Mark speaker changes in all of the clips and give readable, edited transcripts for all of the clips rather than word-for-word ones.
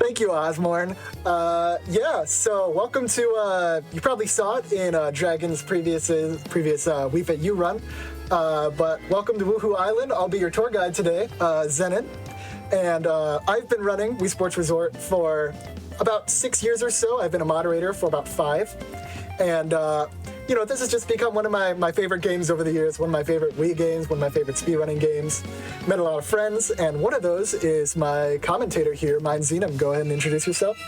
Speaker 1: Thank you, Osmorn. Yeah, so welcome to, you probably saw it in Dragon's previous We've at You run, but welcome to Woohoo Island. I'll be your tour guide today, Zennan, and I've been running Wii Sports Resort for about 6 years or so. I've been a moderator for about 5, and you know, this has just become one of my favorite games over the years, one of my favorite Wii games, one of my favorite speedrunning games. Met a lot of friends, and one of those is my commentator here, Mine Zennan. Go ahead and introduce yourself.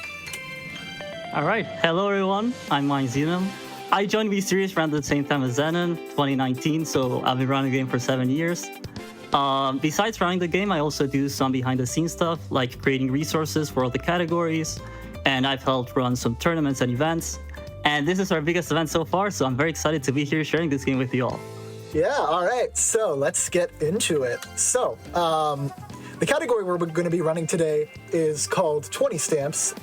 Speaker 2: All right. Hello, everyone. I'm Mine Zennan. I joined Wii Series around the same time as Zennan, 2019, so I've been running the game for 7 years. Besides running the game, I also do some behind-the-scenes stuff, like creating resources for all the categories, and I've helped run some tournaments and events. And this is our biggest event so far, so I'm very excited to be here sharing this game with you all.
Speaker 1: Yeah, all right. So let's get into it. So, the category we're going to be running today is called 20 stamps.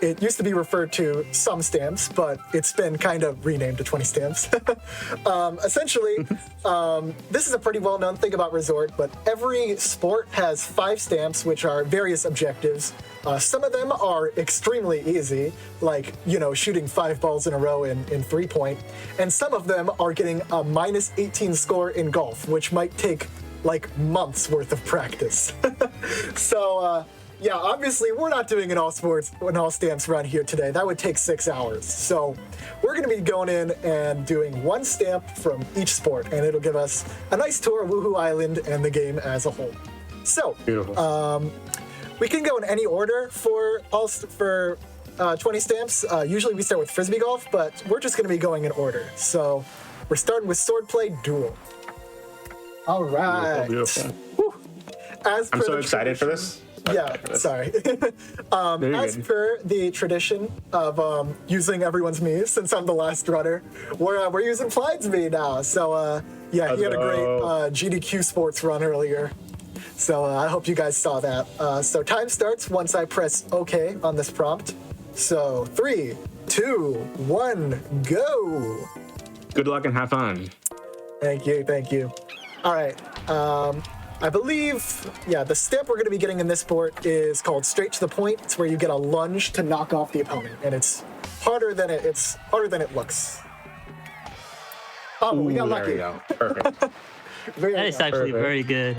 Speaker 1: It used to be referred to some stamps, but it's been kind of renamed to 20 stamps. Essentially, this is a pretty well-known thing about Resort, but every sport has 5 stamps, which are various objectives. Some of them are extremely easy, like, you know, shooting 5 balls in a row in 3-point, and some of them are getting a minus 18 score in golf, which might take like months worth of practice. So, yeah, obviously we're not doing an all stamps run here today. That would take 6 hours. So we're going to be going in and doing 1 stamp from each sport, and it'll give us a nice tour of Woohoo Island and the game as a whole. So, beautiful. We can go in any order for 20 stamps. Usually we start with Frisbee Golf, but we're just going to be going in order. So we're starting with Swordplay Duel. All right.
Speaker 3: Beautiful.
Speaker 1: I'm
Speaker 3: so excited for this.
Speaker 1: Yeah, sorry. As per the tradition of using everyone's Mii's, since I'm the last runner, we're using Clyde's Mii now. So, yeah, he had a great GDQ sports run earlier. So I hope you guys saw that. So time starts once I press OK on this prompt. So 3, 2, 1, go.
Speaker 3: Good luck and have fun.
Speaker 1: Thank you, thank you. All right. I believe, yeah, the stamp we're going to be getting in this sport is called Straight to the Point. It's where you get a lunge to knock off the opponent, and it's harder than it looks. Oh, we got lucky.
Speaker 3: There we go. Perfect.
Speaker 2: That is actually very good.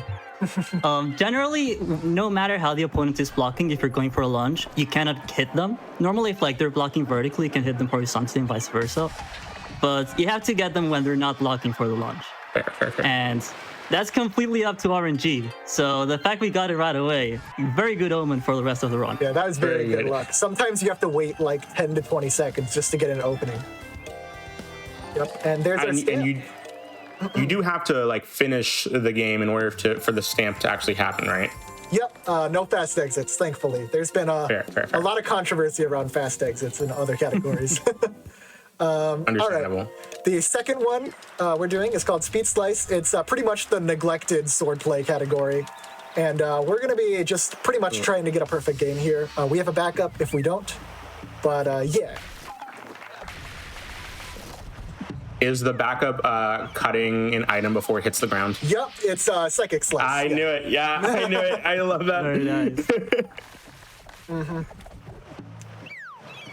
Speaker 2: Generally, no matter how the opponent is blocking, if you're going for a lunge, you cannot hit them. Normally, if like they're blocking vertically, you can hit them horizontally and vice versa. But you have to get them when they're not blocking for the lunge.
Speaker 3: Fair.
Speaker 2: And that's completely up to RNG. So the fact we got it right away, very good omen for the rest of the run.
Speaker 1: Yeah, that was very good luck. Sometimes you have to wait like 10 to 20 seconds just to get an opening. Yep, and there's our stamp.
Speaker 3: And you do have to like finish the game in order for the stamp to actually happen, right?
Speaker 1: Yep, no fast exits, thankfully. There's been a lot of controversy around fast exits in other categories.
Speaker 3: Understandable.
Speaker 1: All right. The second one we're doing is called Speed Slice. It's pretty much the neglected swordplay category. And we're going to be just pretty much trying to get a perfect game here. We have a backup if we don't. But yeah.
Speaker 3: Is the backup cutting an item before it hits the ground?
Speaker 1: Yep, it's Psychic Slice.
Speaker 3: I knew it. Yeah, I knew it. I love that.
Speaker 2: Very nice.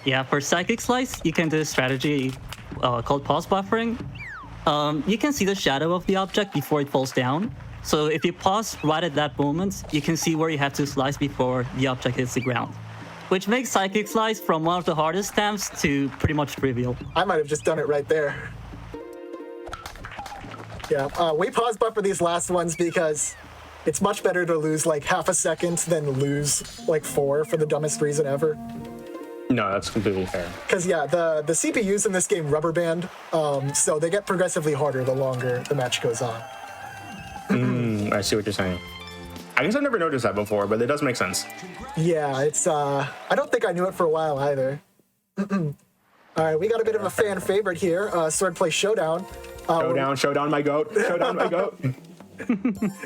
Speaker 2: Yeah, for Psychic Slice, you can do a strategy called pause buffering. You can see the shadow of the object before it falls down. So if you pause right at that moment, you can see where you have to slice before the object hits the ground, which makes Psychic Slice from one of the hardest stamps to pretty much trivial.
Speaker 1: I might have just done it right there. Yeah, we pause buffer these last ones because it's much better to lose like half a second than lose like 4 for the dumbest reason ever.
Speaker 3: No, that's completely fair.
Speaker 1: Because, yeah, the CPUs in this game rubber band, so they get progressively harder the longer the match goes on.
Speaker 3: I see what you're saying. I guess I've never noticed that before, but it does make sense.
Speaker 1: Yeah, it's, I don't think I knew it for a while either. All right, we got a bit of a fan favorite here, Swordplay Showdown.
Speaker 3: Showdown, my goat. Showdown, my goat.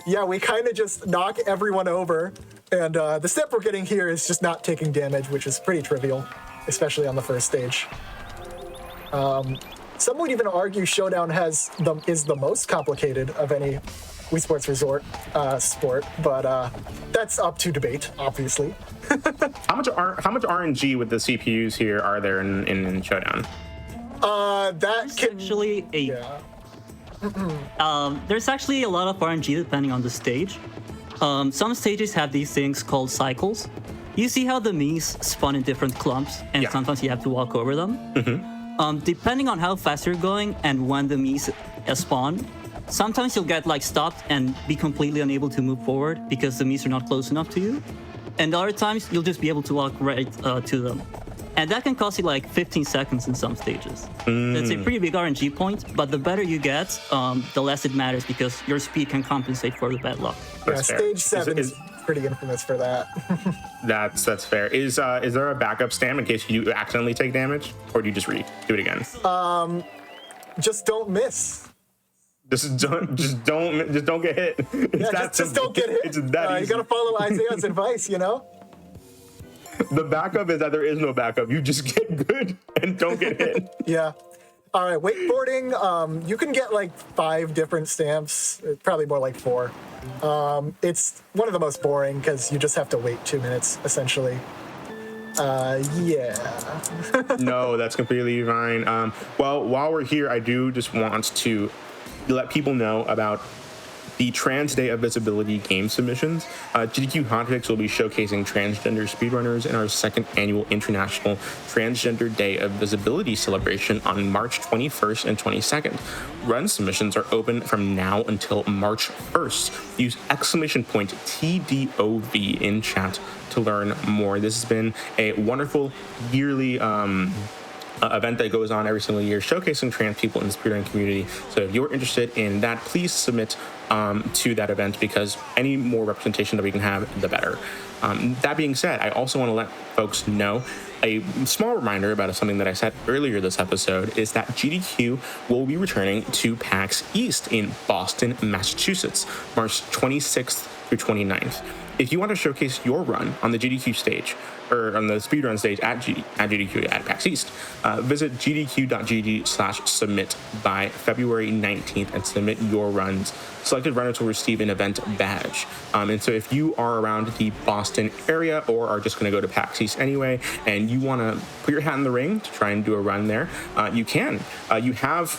Speaker 1: Yeah, we kind of just knock everyone over, and the step we're getting here is just not taking damage, which is pretty trivial, especially on the first stage. Some would even argue Showdown is the most complicated of any Wii Sports Resort sport, but that's up to debate, obviously.
Speaker 3: How much RNG with the CPUs here are there in Showdown?
Speaker 1: That can
Speaker 2: Actually, there's actually a lot of RNG depending on the stage. Some stages have these things called cycles. You see how the Miis spawn in different clumps, and sometimes you have to walk over them. Depending on how fast you're going and when the Miis spawn, sometimes you'll get like stopped and be completely unable to move forward because the Miis are not close enough to you. And other times you'll just be able to walk right to them. And that can cost you like 15 seconds in some stages. That's a pretty big RNG point, but the better you get, the less it matters because your speed can compensate for the bad luck.
Speaker 1: Yeah, stage 7 is pretty infamous for that.
Speaker 3: That's fair. Is there a backup stamp in case you accidentally take damage, or do you just do it again?
Speaker 1: Just don't miss.
Speaker 3: Just don't get hit.
Speaker 1: Just don't get hit.
Speaker 3: It's that easy.
Speaker 1: You gotta follow Isaiah's advice, you know?
Speaker 3: The backup is that there is no backup. You just get good and don't get hit.
Speaker 1: Yeah. All right, wakeboarding, you can get like 5 different stamps, probably more like 4. It's one of the most boring because you just have to wait 2 minutes, essentially. Yeah.
Speaker 3: No, that's completely fine. Well, while we're here, I do just want to let people know about the Trans Day of Visibility game submissions. GDQ Hotfix will be showcasing transgender speedrunners in our 2nd annual International Transgender Day of Visibility celebration on March 21st and 22nd. Run submissions are open from now until March 1st. Use !TDOV in chat to learn more. This has been a wonderful yearly event that goes on every single year showcasing trans people in the speedrunning community. So if you're interested in that, please submit to that event because any more representation that we can have, the better. That being said, I also want to let folks know a small reminder about something that I said earlier this episode is that GDQ will be returning to PAX East in Boston, Massachusetts, March 26th through 29th. If you want to showcase your run on the GDQ stage, or on the speedrun stage at GDQ at PAX East, visit gdq.gg/submit by February 19th and submit your runs. Selected runners will receive an event badge. And so if you are around the Boston area or are just going to go to PAX East anyway, and you want to put your hat in the ring to try and do a run there, you can. You have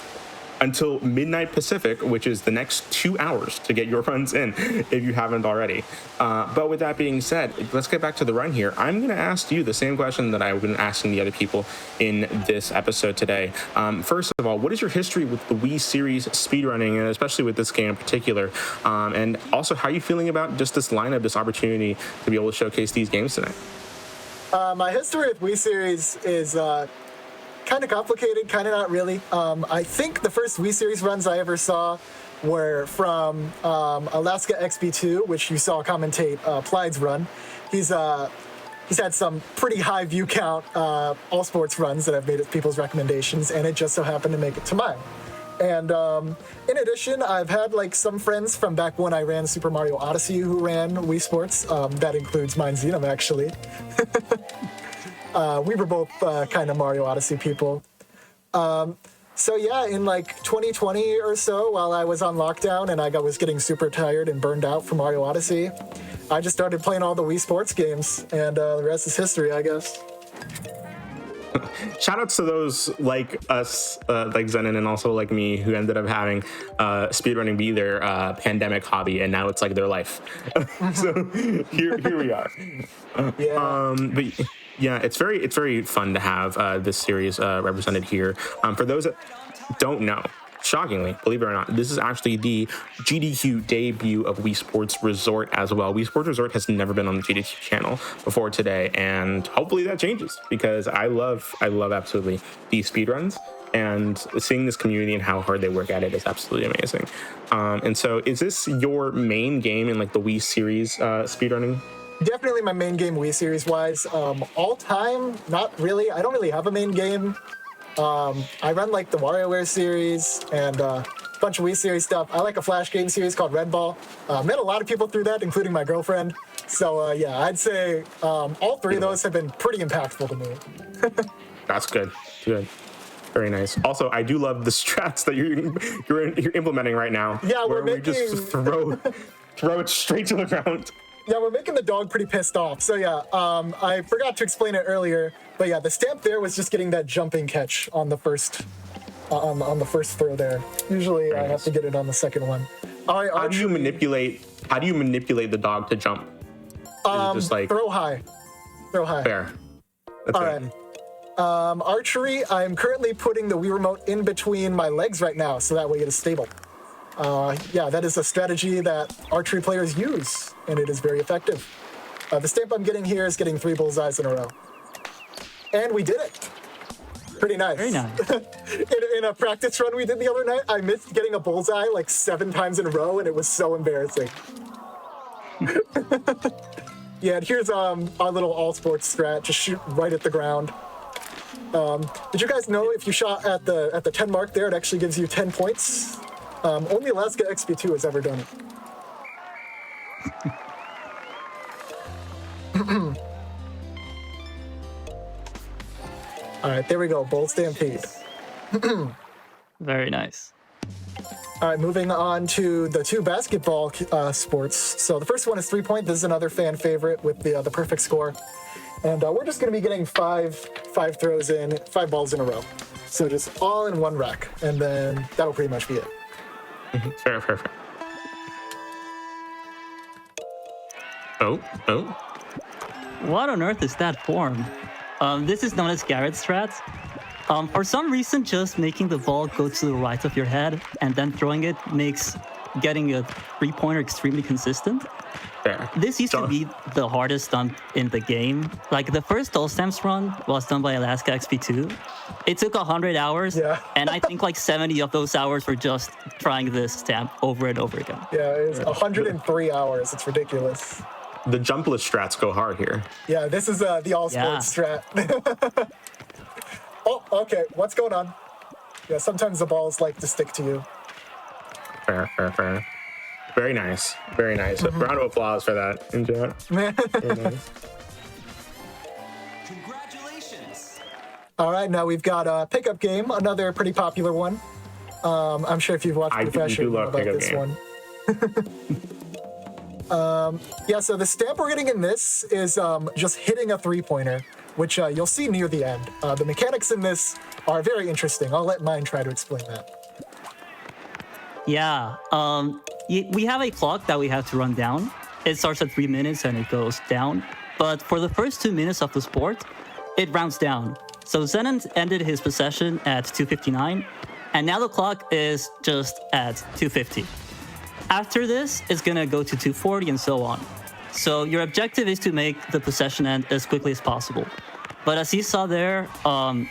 Speaker 3: until midnight Pacific, which is the next 2 hours to get your runs in if you haven't already. But with that being said, let's get back to the run here. I'm going to ask you the same question that I've been asking the other people in this episode today. First of all, what is your history with the Wii series speedrunning, and especially with this game in particular? And also, how are you feeling about just this lineup, this opportunity to be able to showcase these games tonight?
Speaker 1: My history with Wii series is kind of complicated, kind of not really. I think the first Wii Series runs I ever saw were from Alaska XB2, which you saw commentate Plyde's run. He's had some pretty high view count all sports runs that I've made as people's recommendations, and it just so happened to make it to mine. And in addition, I've had like some friends from back when I ran Super Mario Odyssey who ran Wii Sports. That includes mine, Zennan, actually. We were both kind of Mario Odyssey people. So yeah, in like 2020 or so, while I was on lockdown and I was getting super tired and burned out from Mario Odyssey, I just started playing all the Wii Sports games, and the rest is history, I guess.
Speaker 3: Shout outs to those like us, like Zennan, and also like me, who ended up having speedrunning be their pandemic hobby, and now it's like their life. So here we are.
Speaker 1: Yeah.
Speaker 3: But yeah, it's very fun to have this series represented here. For those that don't know, shockingly, believe it or not, this is actually the GDQ debut of Wii Sports Resort as well. Wii Sports Resort has never been on the GDQ channel before today, and hopefully that changes because I love absolutely these speedruns, and seeing this community and how hard they work at it is absolutely amazing. And so is this your main game in like the Wii series speedrunning?
Speaker 1: Definitely my main game Wii series wise. All time, not really. I don't really have a main game. I run like the WarioWare series and a bunch of Wii series stuff. I like a Flash game series called Red Ball. Met a lot of people through that, including my girlfriend. So yeah, I'd say all 3 of those have been pretty impactful to me.
Speaker 3: That's good. Good. Very nice. Also, I do love the strats that you're implementing right now.
Speaker 1: Yeah,
Speaker 3: where we just throw it straight to the ground.
Speaker 1: Yeah, we're making the dog pretty pissed off. So yeah, I forgot to explain it earlier, but yeah, the stamp there was just getting that jumping catch on the first on the first throw there. Usually I have to get it on the second one.
Speaker 3: How do you manipulate the dog to jump? Just like
Speaker 1: throw high.
Speaker 3: Fair. That's
Speaker 1: All
Speaker 3: it.
Speaker 1: right. Archery, I'm currently putting the Wii Remote in between my legs right now, so that way it is stable. Yeah, that is a strategy that archery players use, and it is very effective. The stamp I'm getting here is getting 3 bullseyes in a row. And we did it. Pretty nice.
Speaker 2: Very nice.
Speaker 1: in a practice run we did the other night, I missed getting a bullseye like 7 times in a row, and it was so embarrassing. Yeah, and here's our little all-sports strat. Just shoot right at the ground. Did you guys know if you shot at the 10 mark there, it actually gives you 10 points? Only Alaska XP2 has ever done it. All right, there we go. Bull Stampede.
Speaker 2: Very nice.
Speaker 1: All right, moving on to the 2 basketball sports. So the first one is 3-point. This is another fan favorite with the perfect score. And we're just going to be getting 5 throws in, 5 balls in a row. So just all in one rack, and then that'll pretty much be it.
Speaker 3: Fair. Oh.
Speaker 2: What on earth is that form? This is known as Garrett strats. For some reason, just making the ball go to the right of your head and then throwing it makes getting a 3-pointer extremely consistent.
Speaker 3: Fair.
Speaker 2: This used to be the hardest stunt in the game. Like the first All Stamps run was done by Alaska XP2. It took 100 hours, and I think like 70 of those hours were just trying this stamp over and over again.
Speaker 1: Yeah, it's 103 hours. It's ridiculous.
Speaker 3: The jumpless strats go hard here.
Speaker 1: Yeah, this is the all-sports strat. Oh, okay. What's going on? Yeah, sometimes the balls like to stick to you.
Speaker 3: Fair. Very nice. Round of applause for that. Enjoy it. Very nice.
Speaker 4: Congratulations!
Speaker 1: All right, now we've got a pickup game, another pretty popular one. I'm sure if you've watched Profession, you know about this one. Yeah, so the stamp we're getting in this is just hitting a 3-pointer, which you'll see near the end. The mechanics in this are very interesting. I'll let mine try to explain that.
Speaker 2: Yeah, we have a clock that we have to run down. It starts at 3 minutes and it goes down. But for the first 2 minutes of the sport, it rounds down. So Zennan ended his possession at 2:59, and now the clock is just at 2:50. After this, it's gonna go to 2:40 and so on. So your objective is to make the possession end as quickly as possible. But as you saw there,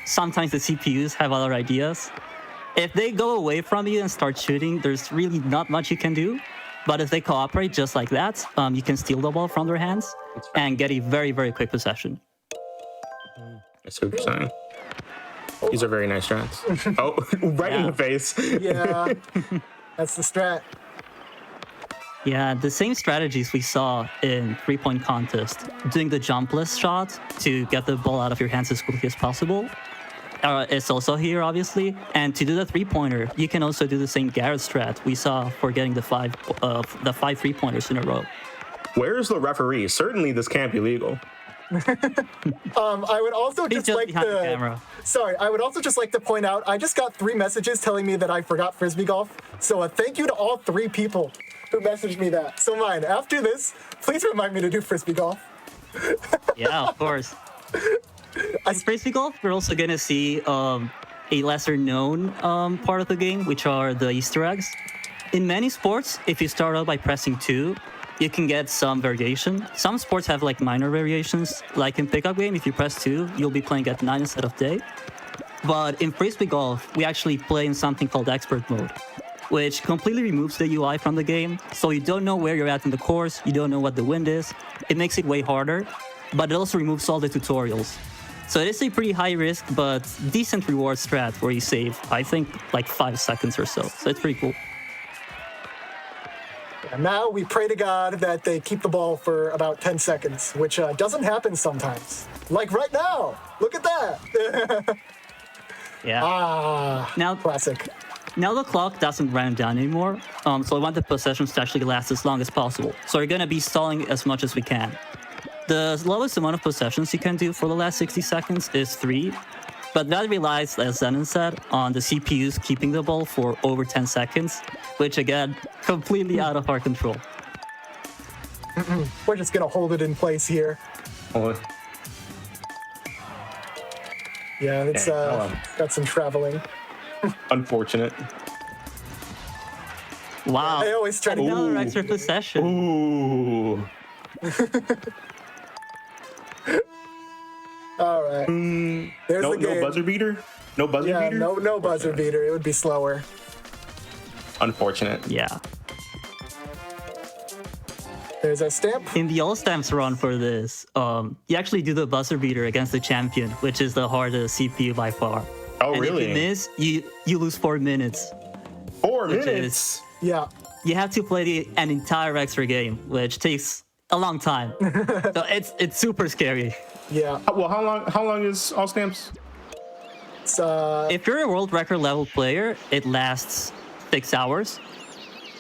Speaker 2: sometimes the CPUs have other ideas. If they go away from you and start shooting, there's really not much you can do. But if they cooperate just like that, you can steal the ball from their hands and get a very, very quick possession.
Speaker 3: I see what you're saying. These are very nice strats. Oh, right in the face.
Speaker 1: Yeah, that's the strat.
Speaker 2: Yeah, the same strategies we saw in 3-point contest, doing the jumpless shot to get the ball out of your hands as quickly as possible. It's also here, obviously. And to do the 3-pointer, you can also do the same Garrett strat we saw for getting the 5 3-pointers in a row.
Speaker 3: Where's the referee? Certainly this can't be legal.
Speaker 1: I would also
Speaker 2: He's just behind the camera.
Speaker 1: Sorry, I would also just like to point out, I just got 3 messages telling me that I forgot Frisbee golf. So thank you to all 3 people who messaged me that. So mine, after this, please remind me to do Frisbee golf.
Speaker 2: Yeah, of course. In Frisbee golf, we're also going to see a lesser known part of the game, which are the Easter eggs. In many sports, if you start out by pressing 2, you can get some variation. Some sports have like minor variations. Like in pickup game, if you press 2, you'll be playing at 9 instead of day. But in Frisbee golf, we actually play in something called expert mode, which completely removes the UI from the game. So you don't know where you're at in the course, you don't know what the wind is. It makes it way harder, but it also removes all the tutorials. So it is a pretty high risk, but decent reward strat where you save, I think, like 5 seconds or so. So it's pretty cool.
Speaker 1: And now we pray to God that they keep the ball for about 10 seconds, which doesn't happen sometimes. Like right now. Look at that.
Speaker 2: Yeah. Now,
Speaker 1: classic.
Speaker 2: Now the clock doesn't run down anymore, so I want the possessions to actually last as long as possible. So we're gonna be stalling as much as we can. The lowest amount of possessions you can do for the last 60 seconds is 3, but that relies, as Zennan said, on the CPUs keeping the ball for over 10 seconds, which again, completely out of our control.
Speaker 1: We're just gonna hold it in place here. Yeah, it's got some traveling.
Speaker 3: Unfortunate.
Speaker 2: Wow.
Speaker 1: They always try to
Speaker 2: another extra possession.
Speaker 3: Ooh.
Speaker 1: All right. There's the game.
Speaker 3: No buzzer beater? No buzzer beater?
Speaker 1: No buzzer beater. It would be slower.
Speaker 3: Unfortunate.
Speaker 2: Yeah.
Speaker 1: There's a stamp.
Speaker 2: In the all stamps run for this, you actually do the buzzer beater against the champion, which is the hardest CPU by far.
Speaker 3: Oh,
Speaker 2: and
Speaker 3: really?
Speaker 2: If you miss, you lose 4 minutes.
Speaker 3: 4 minutes?
Speaker 1: Yeah.
Speaker 2: You have to play an entire extra game, which takes a long time. So it's super scary.
Speaker 1: Yeah.
Speaker 3: Well, how long is all stamps?
Speaker 1: It's,
Speaker 2: if you're a world record level player, it lasts 6 hours.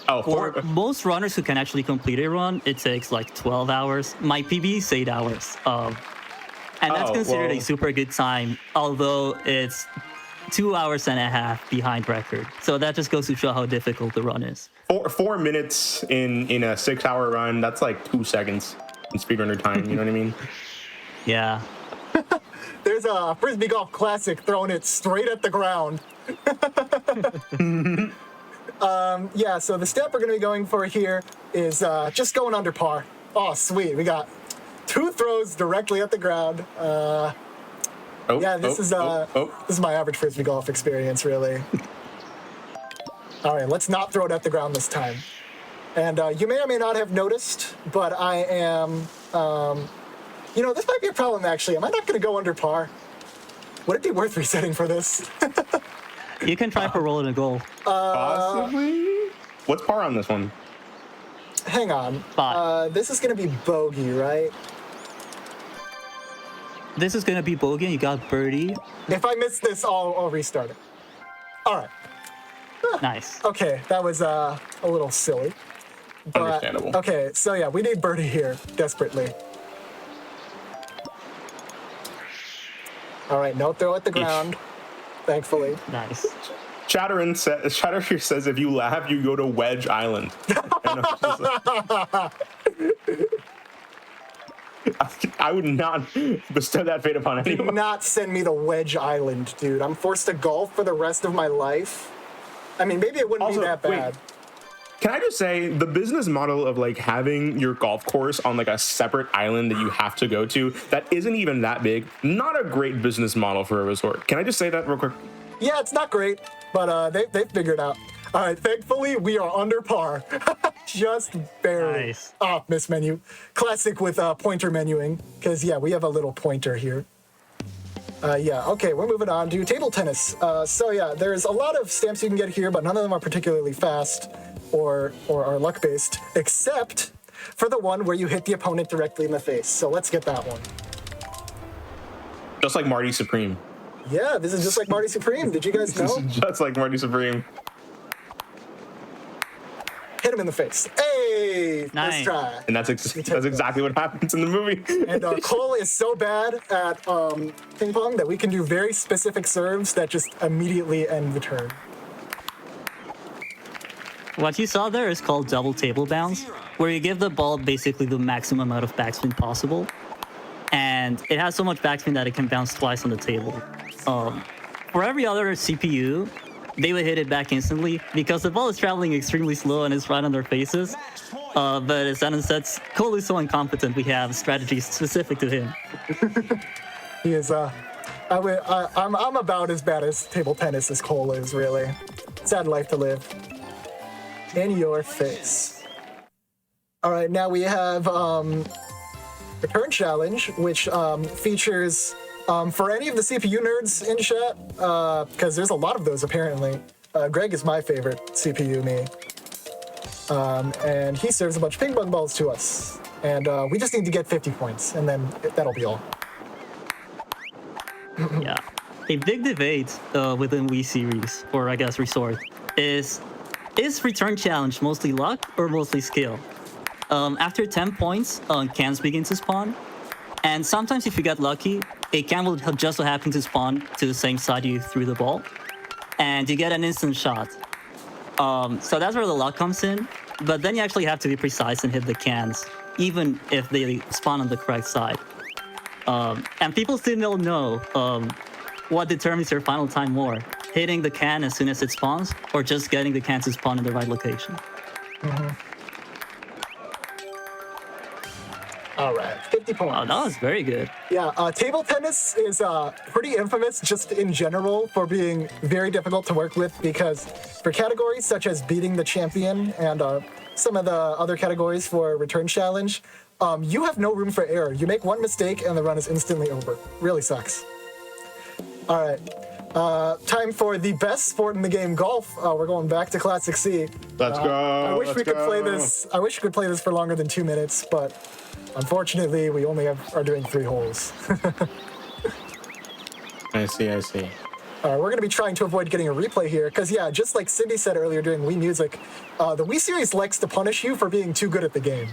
Speaker 3: Oh,
Speaker 2: For most runners who can actually complete a run, it takes like 12 hours. My PB is 8 hours. And that's considered a super good time, although it's 2 hours and a half behind record. So that just goes to show how difficult the run is.
Speaker 3: 4 minutes in a 6-hour run, that's like 2 seconds in speedrunner time, you know what I mean?
Speaker 2: Yeah.
Speaker 1: there's a Frisbee Golf Classic throwing it straight at the ground. Yeah, so the step we're going to be going for here is just going under par. Oh, sweet. We got 2 throws directly at the ground. This is my average Frisbee golf experience, really. All right, let's not throw it at the ground this time. And you may or may not have noticed, but I am, this might be a problem, actually. Am I not going to go under par? Would it be worth resetting for this?
Speaker 2: You can try for rolling a goal.
Speaker 3: Possibly? What's par on this one?
Speaker 1: Hang on.
Speaker 2: 5.
Speaker 1: This is going to be bogey, right?
Speaker 2: This is going to be bogey, and you got birdie.
Speaker 1: If I miss this, I'll restart it. All right.
Speaker 2: Nice.
Speaker 1: Okay, that was a little silly. But,
Speaker 3: Understandable.
Speaker 1: Okay, so yeah, we need birdie here, desperately. All right, no throw at the ground, thankfully.
Speaker 2: Nice.
Speaker 3: Chatter here says if you laugh, you go to Wedge Island. I would not bestow that fate upon anyone.
Speaker 1: Do not send me to Wedge Island, dude. I'm forced to golf for the rest of my life. I mean, maybe it wouldn't be that bad.
Speaker 3: Can I just say, the business model of like having your golf course on like a separate island that you have to go to, that isn't even that big, not a great business model for a resort. Can I just say that real quick?
Speaker 1: Yeah, it's not great, but they figured out. All right, thankfully, we are under par. Just barely.
Speaker 2: Nice.
Speaker 1: Oh, miss menu. Classic with pointer menuing, because, yeah, we have a little pointer here. Okay, we're moving on to table tennis. There's a lot of stamps you can get here, but none of them are particularly fast or are luck-based, except for the one where you hit the opponent directly in the face. So let's get that one.
Speaker 3: Just like Marty Supreme.
Speaker 1: Yeah, this is just like Marty Supreme. Did you guys know?
Speaker 3: Just like Marty Supreme.
Speaker 1: Hit him in the face. Hey,
Speaker 2: Nice.
Speaker 1: Let's try.
Speaker 3: And that's exactly what happens in the movie.
Speaker 1: And Cole is so bad at ping pong that we can do very specific serves that just immediately end the turn.
Speaker 2: What you saw there is called double table bounce, where you give the ball basically the maximum amount of backspin possible. And it has so much backspin that it can bounce twice on the table. For every other CPU, they would hit it back instantly because the ball is traveling extremely slow and it's right on their faces. But as Zennan said, Cole is so incompetent, we have strategies specific to him.
Speaker 1: He is, I'm about as bad as table tennis as Cole is, really. Sad life to live. In your face. All right, now we have the Turn Challenge, which features, for any of the CPU nerds in chat, because there's a lot of those apparently. Greg is my favorite CPU me. And he serves a bunch of ping pong balls to us. And we just need to get 50 points, and then that'll be all.
Speaker 2: Yeah. a big debate within Wii series, or I guess Resort, is return challenge mostly luck or mostly skill? After 10 points, cans begin to spawn, and sometimes if you get lucky, a can will just so happen to spawn to the same side you threw the ball, and you get an instant shot. So that's where the luck comes in, but then you actually have to be precise and hit the cans, even if they spawn on the correct side. And people still don't know what determines your final time more, hitting the can as soon as it spawns, or just getting the can to spawn in the right location.
Speaker 1: All right, 50 points.
Speaker 2: Oh, that was very good.
Speaker 1: Yeah, table tennis is pretty infamous just in general for being very difficult to work with, because for categories such as beating the champion and some of the other categories for return challenge, you have no room for error. You make one mistake and the run is instantly over. Really sucks. All right, time for the best sport in the game, golf. We're going back to Classic C.
Speaker 3: Let's go.
Speaker 1: I wish we could
Speaker 3: go.
Speaker 1: play this. I wish we could play this for longer than 2 minutes, but unfortunately, we only are doing 3 holes.
Speaker 3: I see.
Speaker 1: We're going to be trying to avoid getting a replay here, because yeah, just like Cindy said earlier during Wii Music, the Wii series likes to punish you for being too good at the game,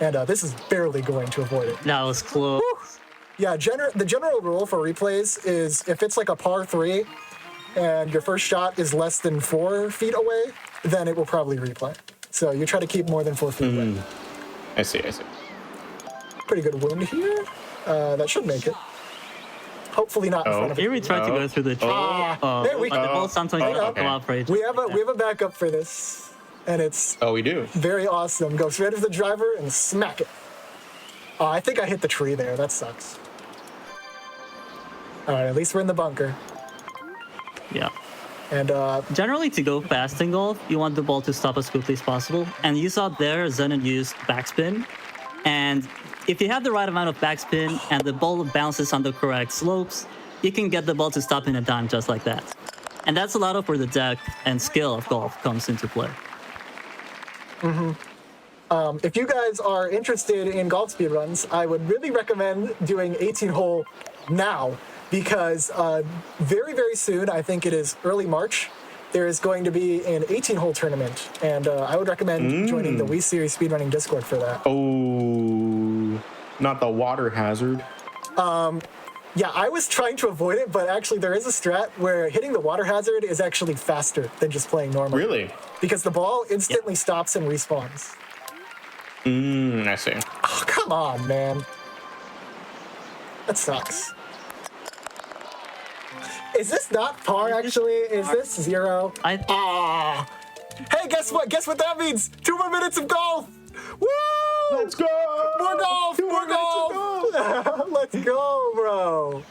Speaker 1: and this is barely going to avoid it.
Speaker 2: That was close.
Speaker 1: Yeah, the general rule for replays is if it's like a par 3 and your first shot is less than 4 feet away, then it will probably replay. So you try to keep more than 4 feet away.
Speaker 3: I see.
Speaker 1: Pretty good wind here. That should make it. Hopefully not in front of
Speaker 2: Here we
Speaker 1: it.
Speaker 2: try to go through the tree.
Speaker 1: There we
Speaker 2: But the
Speaker 1: go.
Speaker 2: ball sometimes doesn't cooperate.
Speaker 1: We have a backup for this, and it's
Speaker 3: Oh, we do.
Speaker 1: very awesome. Go straight to the driver and smack it. Oh, I think I hit the tree there. That sucks. All right, at least we're in the bunker.
Speaker 2: Yeah.
Speaker 1: And
Speaker 2: Generally, to go fast in golf, you want the ball to stop as quickly as possible. And you saw there, Zennan used backspin. And if you have the right amount of backspin and the ball bounces on the correct slopes, you can get the ball to stop in a dime just like that. And that's a lot of where the depth and skill of golf comes into play.
Speaker 1: if you guys are interested in golf speedruns, I would really recommend doing 18-hole now, because very, very soon, I think it is early March, there is going to be an 18-hole tournament, and I would recommend joining the Wii Series Speedrunning Discord for that.
Speaker 3: Oh, not the water hazard.
Speaker 1: Yeah, I was trying to avoid it, but actually there is a strat where hitting the water hazard is actually faster than just playing normally.
Speaker 3: Really?
Speaker 1: Because the ball instantly stops and respawns.
Speaker 3: I see.
Speaker 1: Oh, come on, man. That sucks. Is this not par, actually? Is this 0? Ah. Hey, guess what? Guess what that means? 2 more minutes of golf! Woo!
Speaker 3: Let's go!
Speaker 1: More golf! More golf! Let's go, bro.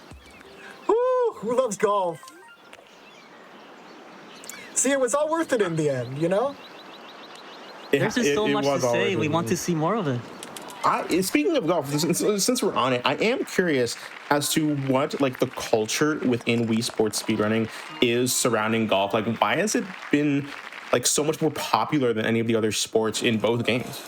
Speaker 1: Woo! Who loves golf? See, it was all worth it in the end, you know?
Speaker 2: There's just so much to say. We want to see more of it.
Speaker 3: Speaking of golf, since we're on it, I am curious as to what like the culture within Wii Sports speedrunning is surrounding golf. Like, why has it been like so much more popular than any of the other sports in both games?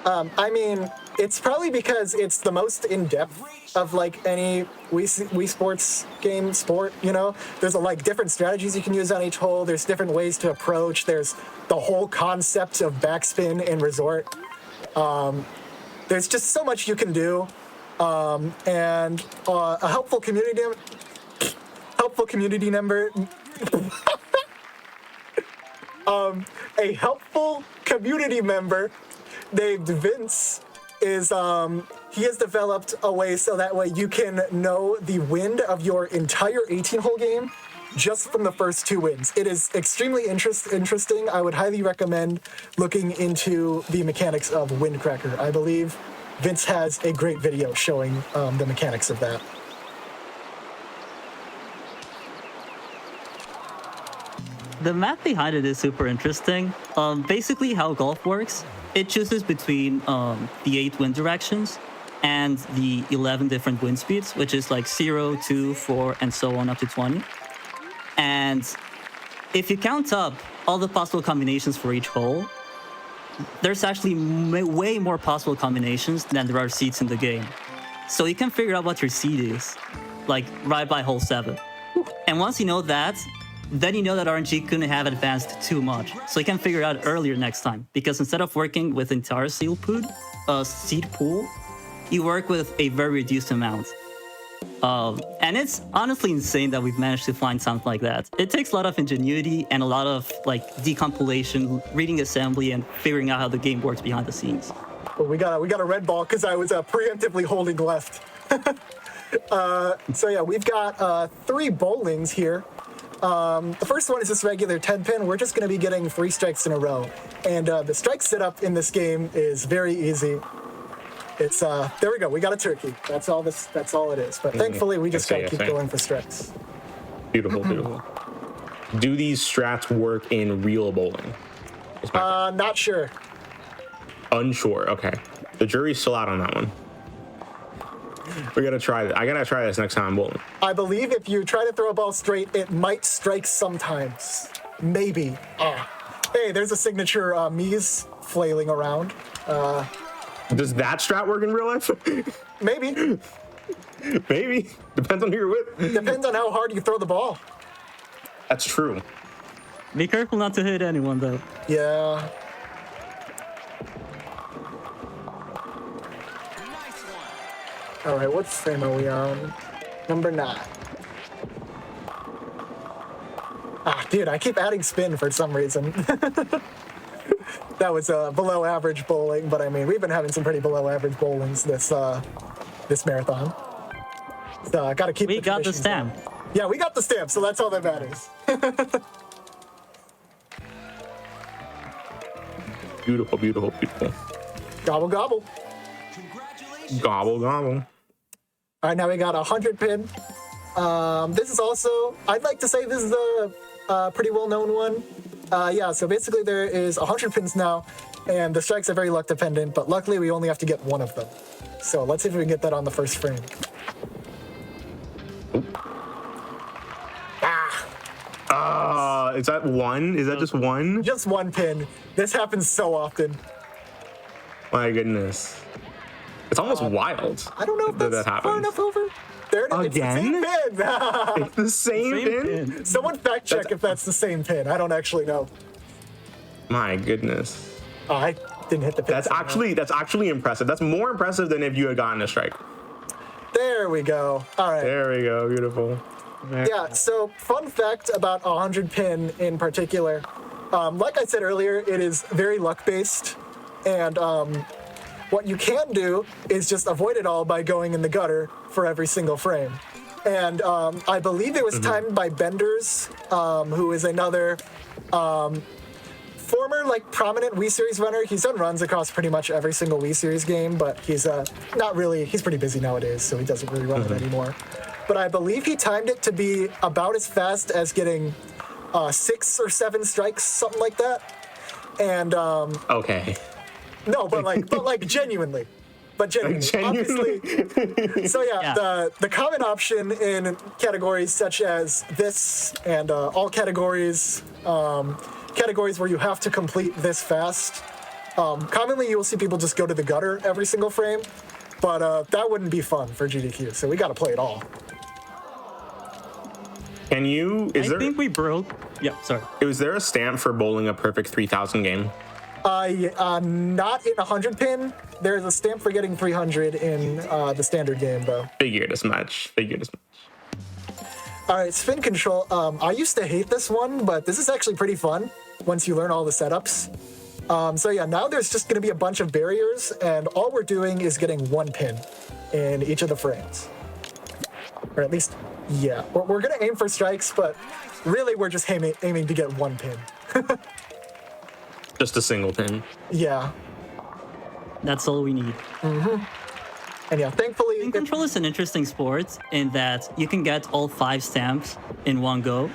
Speaker 1: I mean, it's probably because it's the most in-depth of like any Wii Sports game sport, you know? There's like different strategies you can use on each hole. There's different ways to approach. There's the whole concept of backspin in Resort. There's just so much you can do. And a helpful community member a helpful community member named Vince is he has developed a way so that way you can know the wind of your entire 18-hole game just from the first 2 wins. It is extremely interesting. I would highly recommend looking into the mechanics of Windcracker. I believe Vince has a great video showing the mechanics of that.
Speaker 2: The math behind it is super interesting. Basically, how golf works, it chooses between the 8 wind directions and the 11 different wind speeds, which is like 0, 2, 4, and so on up to 20. And if you count up all the possible combinations for each hole, there's actually way more possible combinations than there are seeds in the game. So you can figure out what your seed is. like right by hole 7. And once you know that, then you know that RNG couldn't have advanced too much. So you can figure it out earlier next time. Because instead of working with entire seed pool, you work with a very reduced amount. And it's honestly insane that we've managed to find something like that. It takes a lot of ingenuity and a lot of like decompilation, reading assembly, and figuring out how the game works behind the scenes.
Speaker 1: Well, we got a red ball because I was preemptively holding left. So yeah, we've got 3 bowlings here. The first one is this regular 10-pin. We're just going to be getting 3 strikes in a row. And the strike setup in this game is very easy. It's, there we go. We got a turkey. That's all it is. But thankfully, we just got to keep going for strikes.
Speaker 3: Beautiful, beautiful. Do these strats work in real bowling?
Speaker 1: Not sure.
Speaker 3: Unsure. Okay. The jury's still out on that one. We gotta try that. I gotta try this next time I'm bowling.
Speaker 1: I believe if you try to throw a ball straight, it might strike sometimes. Maybe. Hey, there's a signature Mies flailing around.
Speaker 3: Does that strat work in real life?
Speaker 1: Maybe.
Speaker 3: Maybe. Depends on who you're with.
Speaker 1: Depends on how hard you throw the ball.
Speaker 3: That's true.
Speaker 2: Be careful not to hit anyone, though.
Speaker 1: Yeah. All right, what frame are we on? Number 9. Dude, I keep adding spin for some reason. That was below average bowling, but I mean, we've been having some pretty below average bowlings this marathon. So I gotta keep.
Speaker 2: We got the stamp.
Speaker 1: Going. Yeah, we got the stamp, so that's all that matters.
Speaker 3: Beautiful, beautiful, beautiful.
Speaker 1: Gobble, gobble.
Speaker 3: Gobble, gobble.
Speaker 1: All right, now we got a 100 pin. This is also, I'd like to say this is a pretty well-known one. Yeah, so basically there is 100 pins now, and the strikes are very luck dependent, but luckily we only have to get one of them. So let's see if we can get that on the first frame.
Speaker 3: Is that one? Is that just one?
Speaker 1: Just one pin. This happens so often.
Speaker 3: My goodness. It's almost wild.
Speaker 1: I don't know if that's far enough over. There it is.
Speaker 3: Again?
Speaker 1: It's the same pin.
Speaker 3: It's the same pin?
Speaker 1: Someone fact check if that's the same pin. I don't actually know.
Speaker 3: My goodness.
Speaker 1: Oh, I didn't hit the pin.
Speaker 3: That's actually impressive. That's more impressive than if you had gotten a strike.
Speaker 1: There we go. All right.
Speaker 3: There we go. Beautiful.
Speaker 1: Yeah, so fun fact about a 100 pin in particular. Like I said earlier, it is very luck-based. And what you can do is just avoid it all by going in the gutter for every single frame. And I believe it was timed by Benders, who is another former, like, prominent Wii Series runner. He's done runs across pretty much every single Wii Series game, but he's not really, he's pretty busy nowadays, so he doesn't really run it anymore. But I believe he timed it to be about as fast as getting 6 or 7 strikes, something like that. And
Speaker 3: Okay.
Speaker 1: no, but like genuinely. But genuinely. Obviously. So yeah, the common option in categories such as this and all categories, categories where you have to complete this fast, commonly you will see people just go to the gutter every single frame, but that wouldn't be fun for GDQ, so we gotta play it all.
Speaker 3: Can you,
Speaker 2: I think we broke. Yeah, sorry.
Speaker 3: is there a stamp for bowling a perfect 3,000 game?
Speaker 1: Not in 100 pin. There's a stamp for getting 300 in the standard game, though.
Speaker 3: Figured as much.
Speaker 1: All right, spin control. I used to hate this one, but this is actually pretty fun once you learn all the setups. So yeah, now there's just going to be a bunch of barriers, and all we're doing is getting 1 pin in each of the frames. Or at least, yeah. We're going to aim for strikes, but really we're just aiming to get 1 pin.
Speaker 3: Just a single pin.
Speaker 1: Yeah.
Speaker 2: That's all we need.
Speaker 1: And yeah, thankfully...
Speaker 2: Spin control is an interesting sport in that you can get all 5 stamps in one go.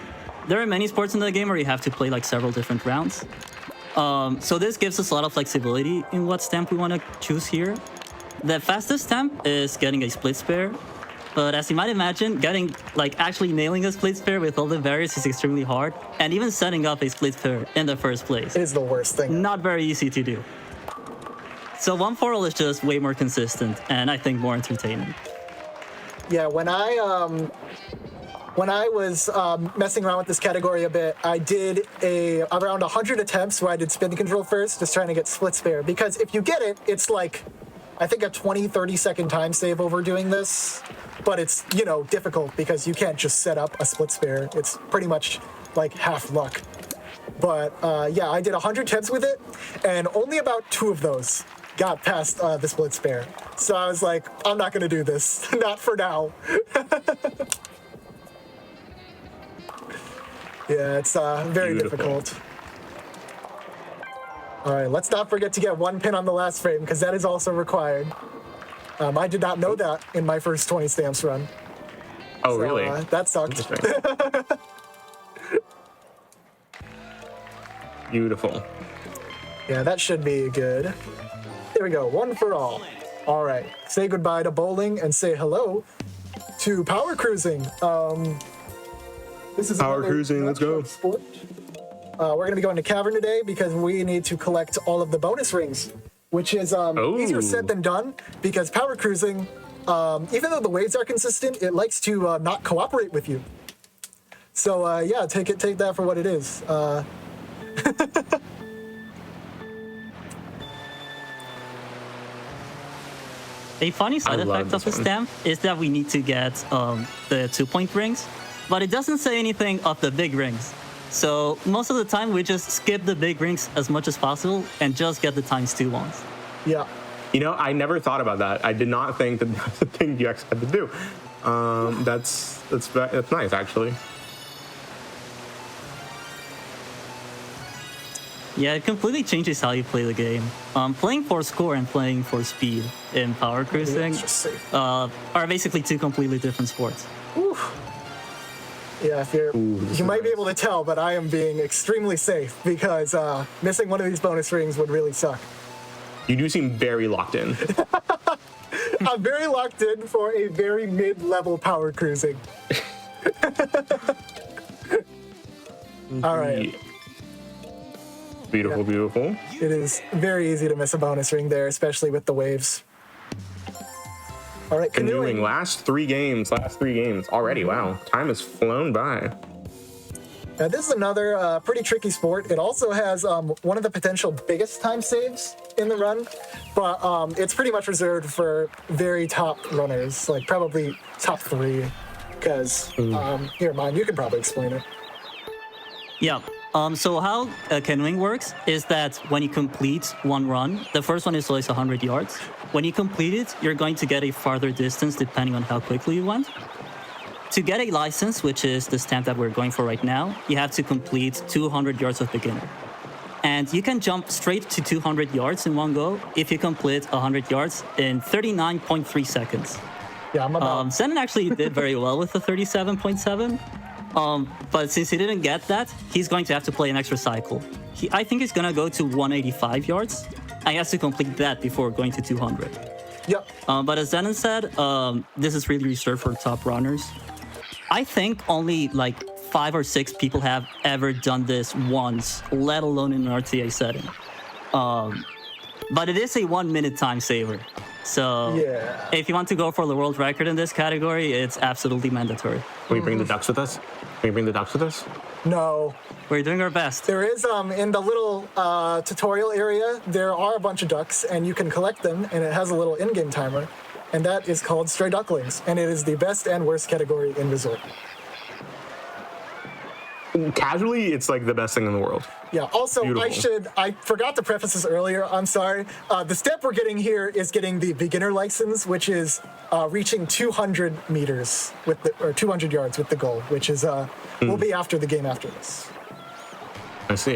Speaker 2: There are many sports in the game where you have to play like several different rounds. So this gives us a lot of flexibility in what stamp we want to choose here. The fastest stamp is getting a split spare. But as you might imagine, actually nailing a split spare with all the barriers is extremely hard. And even setting up a split spare in the first place
Speaker 1: is the worst thing.
Speaker 2: Not very easy to do. So 1 for all is just way more consistent and I think more entertaining.
Speaker 1: Yeah, when I was messing around with this category a bit, I did around 100 attempts where I did spin control first, just trying to get split spare. Because if you get it, it's like, I think a 20, 30-second time save over doing this. But it's, difficult because you can't just set up a split spare. It's pretty much like half luck. But yeah, I did 100 attempts with it, and only about 2 of those got past the split spare. So I was like, I'm not going to do this. Not for now. Yeah, it's very
Speaker 3: Beautiful.
Speaker 1: difficult. All right, let's not forget to get 1 pin on the last frame, because that is also required. I did not know that in my first 20 stamps run.
Speaker 3: Oh,
Speaker 1: So,
Speaker 3: really?
Speaker 1: That sucked.
Speaker 3: Interesting. Beautiful.
Speaker 1: Yeah, that should be good. There we go, 1 for all. All right, say goodbye to bowling and say hello to power cruising. This is
Speaker 3: Power
Speaker 1: another
Speaker 3: cruising, let's go.
Speaker 1: sport. We're gonna be going to Cavern today because we need to collect all of the bonus rings, which is easier said than done because power cruising, even though the waves are consistent, it likes to not cooperate with you. So yeah, take that for what it is.
Speaker 2: A funny side
Speaker 3: I love
Speaker 2: effect of
Speaker 3: this
Speaker 2: the
Speaker 3: one.
Speaker 2: stamp is that we need to get the 2-point rings, but it doesn't say anything of the big rings. So most of the time we just skip the big rings as much as possible and just get the ×2 ones.
Speaker 1: Yeah.
Speaker 3: I never thought about that. I did not think that that's the thing you actually had to do. That's nice, actually.
Speaker 2: Yeah, it completely changes how you play the game. Playing for score and playing for speed in power cruising
Speaker 1: It's just safe.
Speaker 2: are basically 2 completely different sports.
Speaker 1: Oof. Yeah, if you might be able to tell, but I am being extremely safe because missing one of these bonus rings would really suck.
Speaker 3: You do seem very locked in.
Speaker 1: I'm very locked in for a very mid-level power cruising. All right.
Speaker 3: Beautiful, beautiful.
Speaker 1: It is very easy to miss a bonus ring there, especially with the waves. All right,
Speaker 3: Canoeing, last three games already. Wow, time has flown by.
Speaker 1: Now, this is another pretty tricky sport. It also has one of the potential biggest time saves in the run, but it's pretty much reserved for very top runners, like probably top 3. Because, here, Mine, you can probably explain it.
Speaker 2: Yeah. So how canoeing works is that when you complete one run, the first one is always 100 yards. When you complete it, you're going to get a farther distance depending on how quickly you went. To get a license, which is the stamp that we're going for right now, you have to complete 200 yards of beginner. And you can jump straight to 200 yards in one go if you complete 100 yards in 39.3 seconds.
Speaker 1: Yeah, I'm about...
Speaker 2: Zennan actually did very well with the 37.7. But since he didn't get that, he's going to have to play an extra cycle. I think he's going to go to 185 yards. And he has to complete that before going to 200.
Speaker 1: Yep.
Speaker 2: But as Zennan said, this is really reserved for top runners. I think only like 5 or 6 people have ever done this once, let alone in an RTA setting. But it is a 1-minute time saver. So
Speaker 1: Yeah.
Speaker 2: if you want to go for the world record in this category, it's absolutely mandatory.
Speaker 3: Can we bring the ducks with us?
Speaker 1: No.
Speaker 2: We're doing our best.
Speaker 1: There is, in the little tutorial area, there are a bunch of ducks, and you can collect them, and it has a little in-game timer. And that is called Stray Ducklings, and it is the best and worst category in Resort.
Speaker 3: Casually, it's like the best thing in the world.
Speaker 1: Yeah, also,
Speaker 3: Beautiful.
Speaker 1: I forgot to preface this earlier, I'm sorry. The step we're getting here is getting the beginner license, which is reaching 200 meters, or 200 yards with the goal, which is, will be after the game after this.
Speaker 3: I see.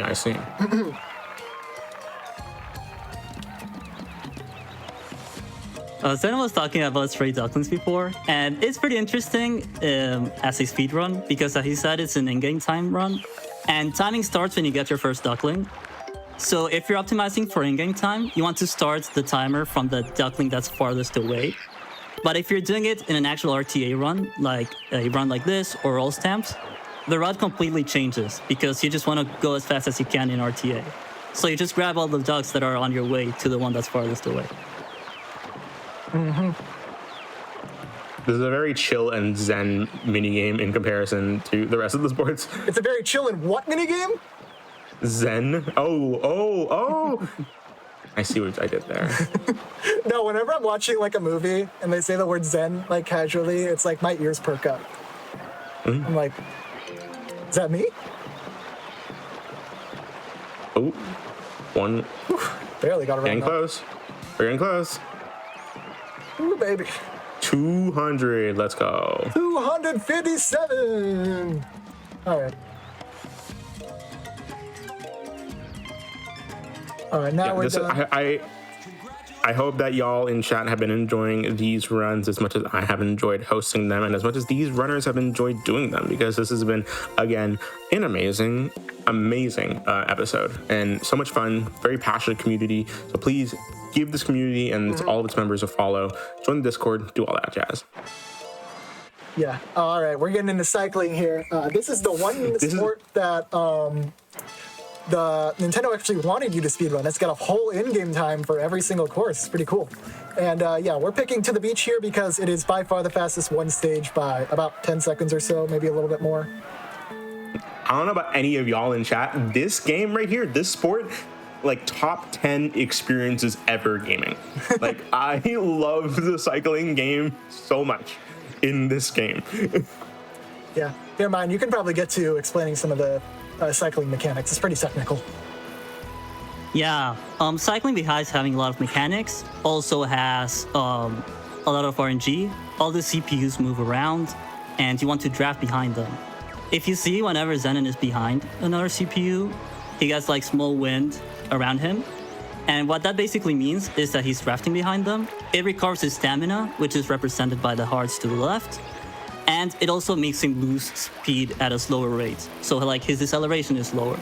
Speaker 2: Zennan was talking about Stray Ducklings before, and it's pretty interesting as a speed run because, as he said, it's an in-game time run, and timing starts when you get your first duckling. So if you're optimizing for in-game time, you want to start the timer from the duckling that's farthest away. But if you're doing it in an actual RTA run, like a run like this or all stamps, the route completely changes because you just want to go as fast as you can in RTA. So you just grab all the ducks that are on your way to the one that's farthest away.
Speaker 3: This is a very chill and zen minigame in comparison to the rest of the sports.
Speaker 1: It's a very chill and what minigame?
Speaker 3: Zen. Oh. I see what I did there.
Speaker 1: No, whenever I'm watching like a movie and they say the word zen like casually, it's like my ears perk up.
Speaker 3: Mm-hmm.
Speaker 1: I'm like, is that me?
Speaker 3: Oh, one.
Speaker 1: Barely got around.
Speaker 3: Getting close. We're getting close.
Speaker 1: Ooh, baby.
Speaker 3: 200. Let's go.
Speaker 1: 257. All right. All right, now we're done.
Speaker 3: I hope that y'all in chat have been enjoying these runs as much as I have enjoyed hosting them, and as much as these runners have enjoyed doing them, because this has been, again, an amazing episode and so much fun, very passionate community. So please give this community and all of its members a follow, join the Discord, do all that jazz.
Speaker 1: Yeah. All right, we're getting into cycling here. This is the one sport that the Nintendo actually wanted you to speedrun. It's got a whole in-game time for every single course. It's pretty cool. And yeah, we're picking To the Beach here because it is by far the fastest one stage by about 10 seconds or so, maybe a little bit more.
Speaker 3: I don't know about any of y'all in chat. This game right here, this sport, like top 10 experiences ever gaming. Like, I love the cycling game so much in this game.
Speaker 1: Yeah, never mind. You can probably get to explaining some of the cycling mechanics. It's pretty technical.
Speaker 2: Yeah, cycling, besides having a lot of mechanics, also has a lot of RNG. All the CPUs move around, and you want to draft behind them. If you see whenever Zennan is behind another CPU, he gets like small wind around him. And what that basically means is that he's drafting behind them. It recovers his stamina, which is represented by the hearts to the left. And it also makes him lose speed at a slower rate. So like his deceleration is lower.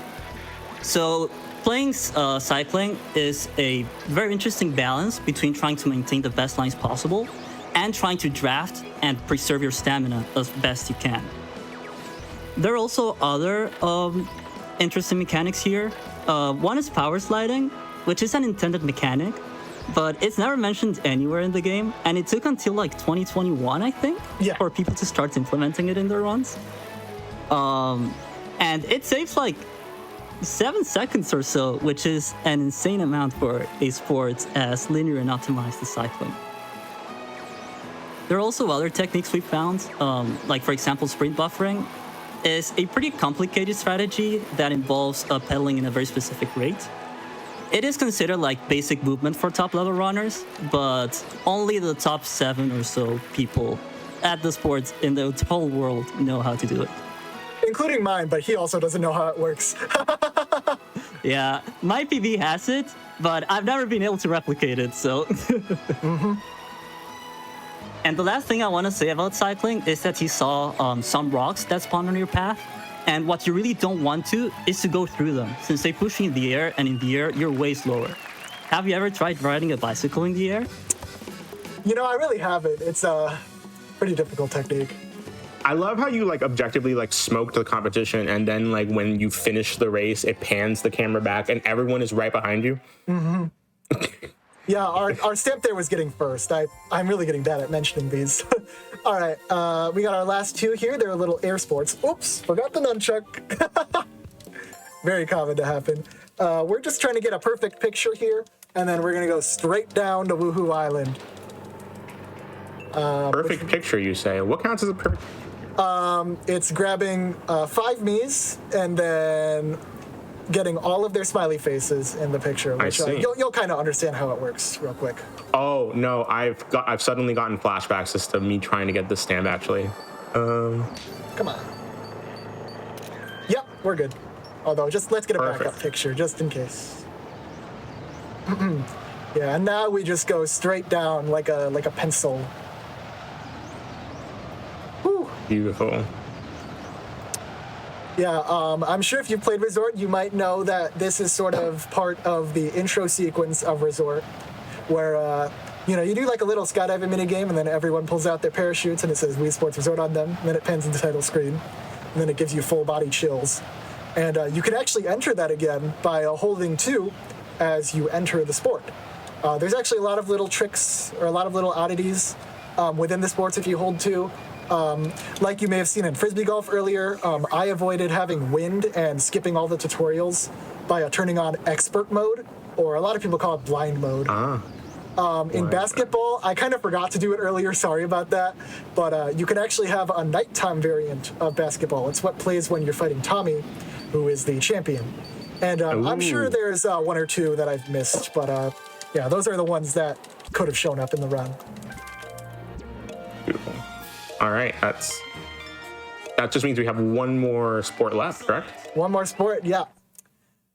Speaker 2: So playing cycling is a very interesting balance between trying to maintain the best lines possible and trying to draft and preserve your stamina as best you can. There are also other interesting mechanics here. One is power sliding, which is an intended mechanic, but it's never mentioned anywhere in the game, and it took until like 2021, I think, for people to start implementing it in their runs. And it saves like 7 seconds or so, which is an insane amount for a sport as linear and optimized as cycling. There are also other techniques we found, like for example, sprint buffering is a pretty complicated strategy that involves pedaling in a very specific rate. It is considered like basic movement for top level runners, but only the top 7 or so people at the sports in the whole world know how to do it.
Speaker 1: Including mine, but he also doesn't know how it works.
Speaker 2: Yeah, my PB has it, but I've never been able to replicate it, so. And the last thing I want to say about cycling is that he saw some rocks that spawn on your path. And what you really don't want to is to go through them, since they push you in the air, and in the air, you're way slower. Have you ever tried riding a bicycle in the air?
Speaker 1: You know, I really haven't. It's a pretty difficult technique.
Speaker 3: I love how you like objectively like smoked the competition, and then like when you finish the race, it pans the camera back and everyone is right behind you.
Speaker 1: Yeah, our stamp there was getting first. I'm really getting bad at mentioning these. All right, we got our last 2 here. They're little air sports. Oops, forgot the nunchuck. Very common to happen. We're just trying to get a perfect picture here, and then we're gonna go straight down to Woohoo Island.
Speaker 3: Perfect picture, you say? What counts as a perfect?
Speaker 1: It's grabbing 5 Miis and then getting all of their smiley faces in the picture. Which,
Speaker 3: I see.
Speaker 1: You'll kind of understand how it works real quick.
Speaker 3: Oh no, I've suddenly gotten flashbacks as to me trying to get this stamp actually.
Speaker 1: Come on. Yep, we're good. Although, just let's get a backup picture just in case. Yeah, and now we just go straight down like a pencil. Whew.
Speaker 3: Beautiful.
Speaker 1: Yeah, I'm sure if you've played Resort, you might know that this is sort of part of the intro sequence of Resort, where, you do like a little skydiving minigame, and then everyone pulls out their parachutes, and it says Wii Sports Resort on them, and then it pans in the title screen, and then it gives you full body chills. And you can actually enter that again by holding 2 as you enter the sport. There's actually a lot of little tricks, or a lot of little oddities within the sports if you hold to. Like you may have seen in frisbee golf earlier, I avoided having wind and skipping all the tutorials by turning on expert mode, or a lot of people call it blind mode. In basketball, I kind of forgot to do it earlier, sorry about that, but you can actually have a nighttime variant of basketball. It's what plays when you're fighting Tommy, who is the champion. And I'm sure there's one or two that I've missed, but yeah, those are the ones that could have shown up in the run.
Speaker 3: Beautiful. All right, that just means we have one more sport left, correct?
Speaker 1: One more sport, yeah.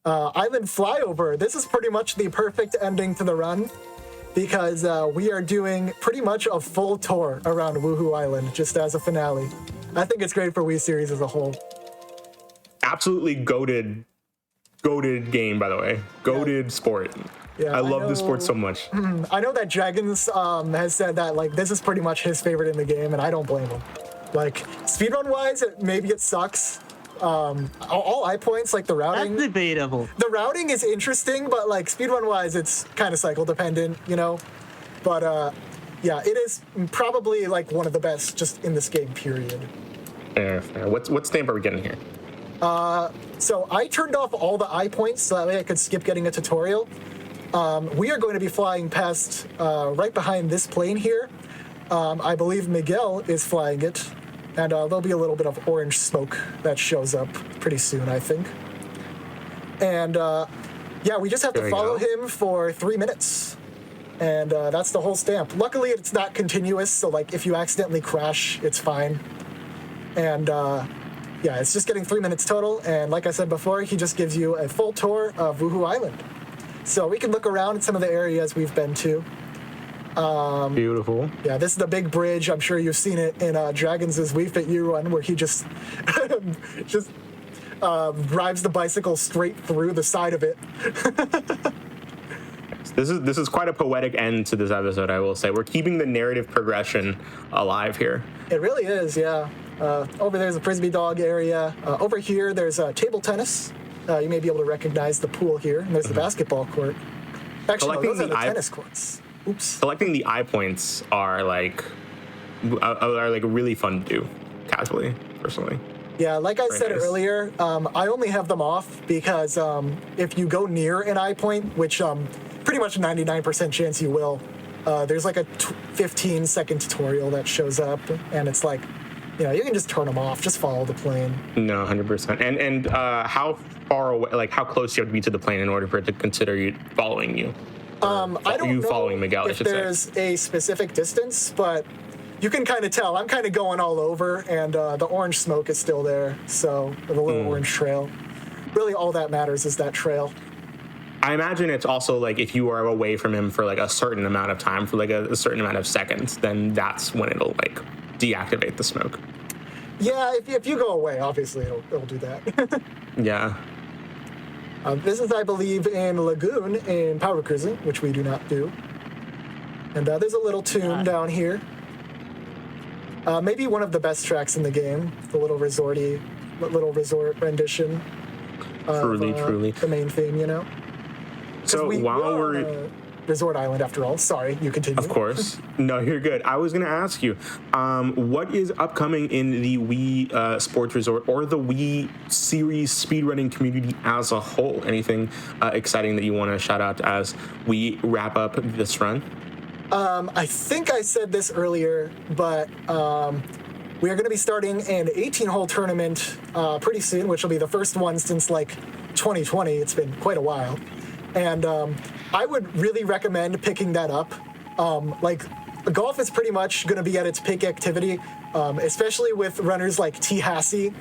Speaker 1: Island flyover. This is pretty much the perfect ending to the run because we are doing pretty much a full tour around Woohoo Island just as a finale. I think it's great for Wii Series as a whole.
Speaker 3: Absolutely goated game, by the way. Goated sport.
Speaker 1: Yeah,
Speaker 3: I love this sport so much.
Speaker 1: I know that Dragons has said that like this is pretty much his favorite in the game, and I don't blame him. Like speedrun wise, maybe it sucks. All eye points, like the routing.
Speaker 2: That's debatable.
Speaker 1: The routing is interesting, but like speedrun wise, it's kind of cycle dependent, you know. But yeah, it is probably like one of the best just in this game. Period.
Speaker 3: Fair. What stamp are we getting here?
Speaker 1: So I turned off all the eye points so that way I could skip getting a tutorial. We are going to be flying past right behind this plane here. I believe Miguel is flying it, and there'll be a little bit of orange smoke that shows up pretty soon, I think. And yeah, we just have to follow him for 3 minutes, and that's the whole stamp. Luckily, it's not continuous, so like if you accidentally crash, it's fine. And yeah, it's just getting 3 minutes total, and like I said before, he just gives you a full tour of Woohoo Island. So we can look around at some of the areas we've been to.
Speaker 3: Beautiful.
Speaker 1: Yeah, this is the big bridge. I'm sure you've seen it in Dragons' Wii Fit U run, where he just drives the bicycle straight through the side of it.
Speaker 3: This is quite a poetic end to this episode, I will say. We're keeping the narrative progression alive here.
Speaker 1: It really is, yeah. Over there's a frisbee dog area. Over here, there's table tennis. You may be able to recognize the pool here. And there's the basketball court. Actually, no, those are the tennis courts. Oops.
Speaker 3: Collecting the eye points are like really fun to do casually, personally.
Speaker 1: Yeah, like I said earlier, I only have them off because if you go near an eye point, which pretty much 99% chance you will, there's like a 15-second tutorial that shows up, and it's like, you know, you can just turn them off, just follow the plane.
Speaker 3: No, 100%. And how far away, like how close you have to be to the plane in order for it to consider you following you?
Speaker 1: I don't know
Speaker 3: following Miguel,
Speaker 1: if there's a specific distance, but you can kind of tell. I'm kind of going all over, and the orange smoke is still there, so the little orange trail. Really, all that matters is that trail.
Speaker 3: I imagine it's also like if you are away from him for like a certain amount of time, for like a certain amount of seconds, then that's when it'll like deactivate the smoke.
Speaker 1: Yeah, if you go away, obviously it'll do that.
Speaker 3: Yeah.
Speaker 1: This is, I believe, in Lagoon in Power Cruising, which we do not do. And there's a little tune down here. Maybe one of the best tracks in the game, the little resort rendition.
Speaker 3: Truly.
Speaker 1: The main theme, you know?
Speaker 3: So while we're...
Speaker 1: Resort Island, after all. Sorry, you continue.
Speaker 3: Of course. No, you're good. I was going to ask you, what is upcoming in the Wii Sports Resort or the Wii Series speedrunning community as a whole? Anything exciting that you want to shout out as we wrap up this run?
Speaker 1: I think I said this earlier, but we are going to be starting an 18-hole tournament pretty soon, which will be the first one since like 2020. It's been quite a while. And I would really recommend picking that up. Like, golf is pretty much going to be at its peak activity, especially with runners like T. Hassie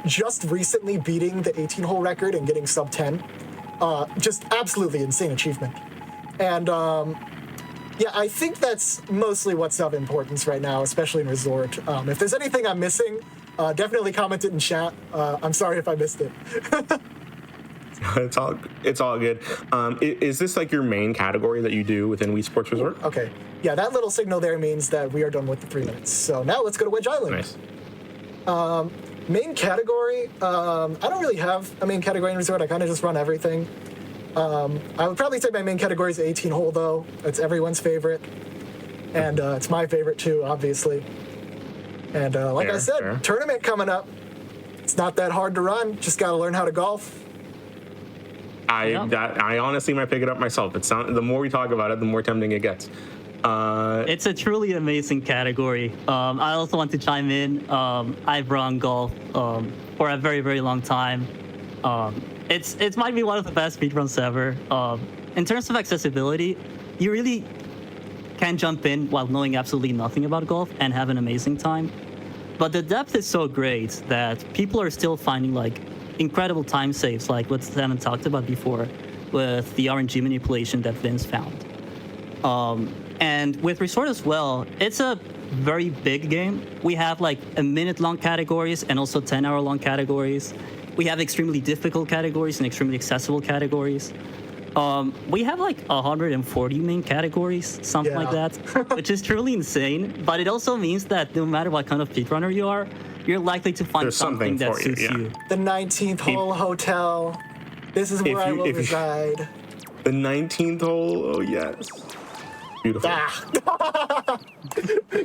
Speaker 1: just recently beating the 18-hole record and getting sub 10. Just absolutely insane achievement. And yeah, I think that's mostly what's of importance right now, especially in Resort. If there's anything I'm missing, definitely comment it in chat. I'm sorry if I missed it.
Speaker 3: It's all good. Is this like your main category that you do within Wii Sports Resort?
Speaker 1: Okay. Yeah, that little signal there means that we are done with the 3 minutes. So now let's go to Wedge Island.
Speaker 3: Nice.
Speaker 1: Main category, I don't really have a main category in Resort. I kind of just run everything. I would probably say my main category is 18-hole, though. It's everyone's favorite. and it's my favorite too, obviously. And like I said, tournament coming up. It's not that hard to run. Just got to learn how to golf.
Speaker 3: I honestly might pick it up myself. The more we talk about it, the more tempting it gets.
Speaker 2: It's a truly amazing category. I also want to chime in. I've run golf for a very, very long time. It might be one of the best speedruns ever. In terms of accessibility, you really can jump in while knowing absolutely nothing about golf and have an amazing time. But the depth is so great that people are still finding like incredible time saves, like what Zennan talked about before with the RNG manipulation that Vince found. And with Resort as well, it's a very big game. We have like a minute-long categories and also 10-hour-long categories. We have extremely difficult categories and extremely accessible categories. We have like 140 main categories, something like that, which is truly insane. But it also means that no matter what kind of speedrunner you are, you're likely to find something that suits you.
Speaker 1: The 19th hole hotel. This is where I will reside.
Speaker 3: The 19th hole, oh yes. Beautiful.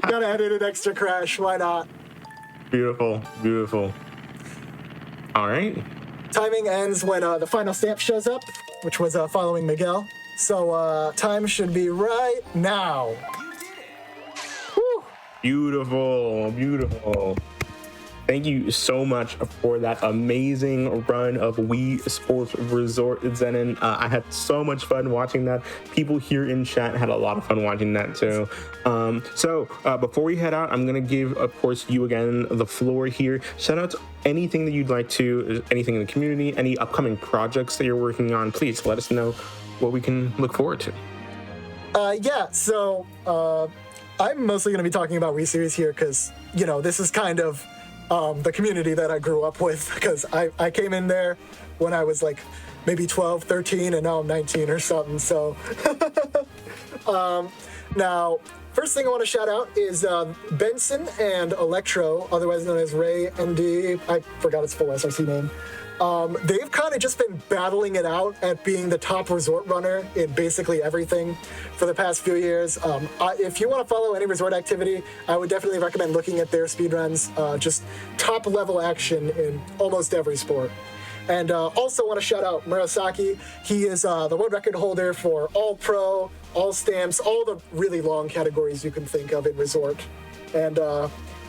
Speaker 1: Gotta edit an extra crash, why not?
Speaker 3: Beautiful, beautiful. All right.
Speaker 1: Timing ends when the final stamp shows up, which was following Miguel. So time should be right now. Whew.
Speaker 3: Beautiful, beautiful. Thank you so much for that amazing run of Wii Sports Resort, Zennan. I had so much fun watching that. People here in chat had a lot of fun watching that too. So before we head out, I'm going to give, of course, you again the floor here. Shout out to anything that you'd like to, anything in the community, any upcoming projects that you're working on. Please let us know what we can look forward to.
Speaker 1: So I'm mostly going to be talking about Wii Series here because, you know, this is kind of the community that I grew up with, because I came in there when I was like maybe 12, 13, and now I'm 19 or something. So now, first thing I want to shout out is Benson and Electro, otherwise known as Ray MD. I forgot his full SRC name. They've kind of just been battling it out at being the top resort runner in basically everything for the past few years. If you want to follow any resort activity, I would definitely recommend looking at their speedruns. Just top level action in almost every sport. And also want to shout out Murasaki. He is the world record holder for all pro, all stamps, all the really long categories you can think of in resort. And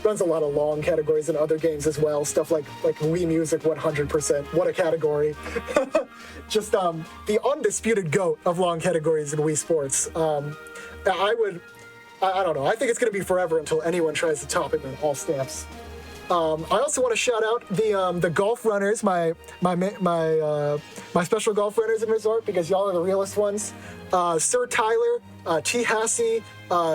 Speaker 1: runs a lot of long categories in other games as well. Stuff like Wii Music 100%. What a category. Just the undisputed GOAT of long categories in Wii Sports. I don't know. I think it's going to be forever until anyone tries to top him in all stamps. I also want to shout out the golf runners, my special golf runners in resort, because y'all are the realest ones. Sir Tyler, T. Hassey,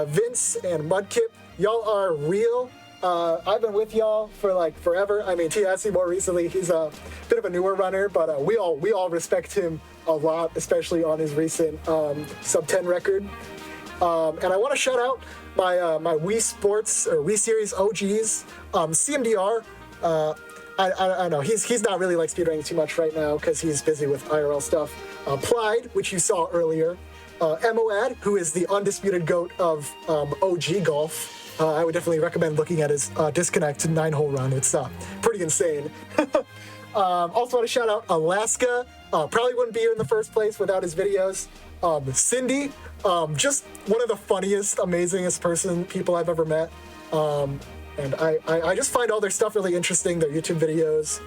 Speaker 1: Vince, and Mudkip. Y'all are real. I've been with y'all for like forever. I mean, T. Hassey more recently, he's a bit of a newer runner, but we all respect him a lot, especially on his recent sub 10 record. And I want to shout out my Wii Sports or Wii Series OGs, CMDR. I know he's not really like speedrunning too much right now because he's busy with IRL stuff. Plied, which you saw earlier. Moad, who is the undisputed GOAT of OG golf. I would definitely recommend looking at his Disconnect 9-hole run. It's pretty insane. Also want to shout out Alaska. Probably wouldn't be here in the first place without his videos. Cindy, just one of the funniest, amazingest people I've ever met. And I just find all their stuff really interesting, their YouTube videos,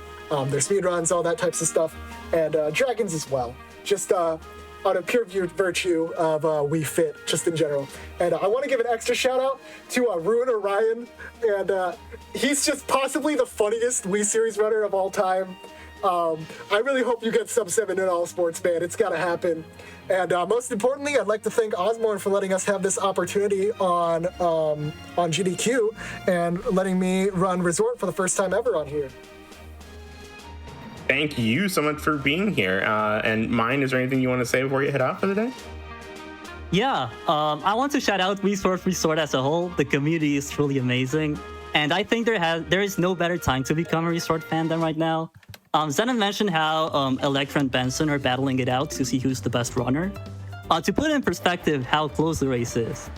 Speaker 1: their speedruns, all that types of stuff. And Dragons as well. Just out of pure virtue of Wii Fit, just in general. And I want to give an extra shout out to Ruin Orion. And he's just possibly the funniest Wii Series runner of all time. I really hope you get sub 7 in all sports, man. It's got to happen. And most importantly, I'd like to thank Osborne for letting us have this opportunity on GDQ and letting me run Resort for the first time ever on here.
Speaker 3: Thank you so much for being here. And Mine, is there anything you want to say before you head out for the day?
Speaker 2: Yeah, I want to shout out Wii Sports Resort as a whole. The community is truly amazing. And I think there is no better time to become a Resort fan than right now. Zennan mentioned how Electra and Benson are battling it out to see who's the best runner. To put in perspective how close the race is,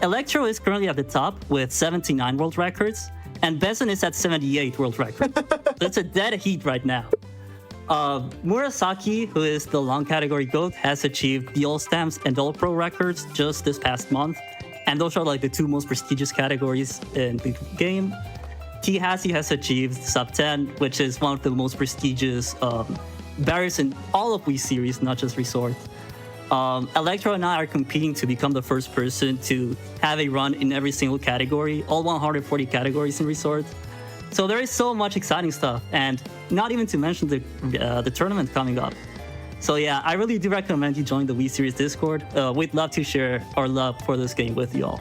Speaker 2: Electro is currently at the top with 79 world records, and Bezen is at 78 world records. That's a dead heat right now. Murasaki, who is the long category GOAT, has achieved the All Stamps and All Pro records just this past month, and those are like the two most prestigious categories in the game. T-Hazy has achieved sub 10, which is one of the most prestigious barriers in all of Wii series, not just Resort. Electro and I are competing to become the first person to have a run in every single category, all 140 categories in Resort. So there is so much exciting stuff, and not even to mention the tournament coming up. So yeah, I really do recommend you join the Wii Series Discord. We'd love to share our love for this game with you all.